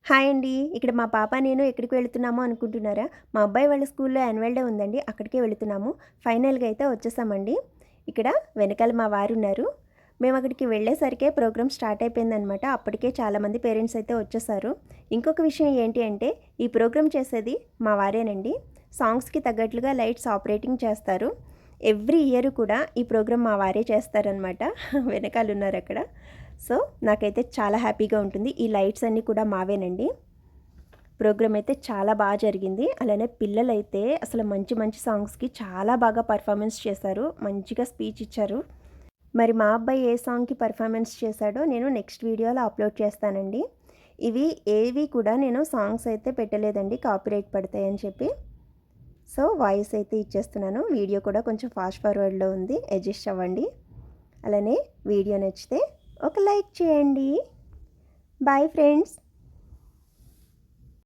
Hi అండి. ఇక్కడ మా పాప, నేను ఎక్కడికి వెళుతున్నామో అనుకుంటున్నారా? మా అబ్బాయి వాళ్ళ స్కూల్‌లో యాన్యువల్ డే ఉందండి. అక్కడికే వెళుతున్నాము. ఫైనల్‌గా అయితే వచ్చేసామండి. ఇక్కడ వెనకాల మా వారున్నారు. మేము అక్కడికి వెళ్ళేసరికే ప్రోగ్రామ్ స్టార్ట్ అయిపోయిందనమాట. అప్పటికే చాలామంది పేరెంట్స్ అయితే వచ్చేసారు. ఇంకొక విషయం ఏంటి అంటే, ఈ ప్రోగ్రామ్ చేసేది మా వారేనండి. సాంగ్స్‌కి తగ్గట్లుగా లైట్స్ ఆపరేటింగ్ చేస్తారు. ఎవ్రీ ఇయర్ కూడా ఈ ప్రోగ్రామ్ మా వారే చేస్తారనమాట. వెనకాలున్నారక్కడ. సో, నాకైతే చాలా హ్యాపీగా ఉంటుంది. ఈ లైట్స్ అన్నీ కూడా మావేనండి. ప్రోగ్రామ్ అయితే చాలా జరిగింది. అలానే పిల్లలైతే అసలు మంచి మంచి సాంగ్స్‌కి చాలా బాగా పెర్ఫార్మన్స్ చేశారు. మంచిగా స్పీచ్ ఇచ్చారు. మరి మా అబ్బాయి ఏ సాంగ్‌కి పెర్ఫార్మన్స్ చేశాడో నేను నెక్స్ట్ వీడియోలో అప్లోడ్ చేస్తానండి. ఇవి ఏవి కూడా నేను సాంగ్స్ అయితే పెట్టలేదండి. కాపీరైట్ పడతాయని చెప్పి. సో, వాయిస్ అయితే ఇచ్చేస్తున్నాను. వీడియో కూడా కొంచెం ఫాస్ట్ ఫార్వర్డ్‌లో ఉంది. అడ్జస్ట్ అవ్వండి. అలానే వీడియో నచ్చితే ఒక లైక్ చేయండి. Bye friends.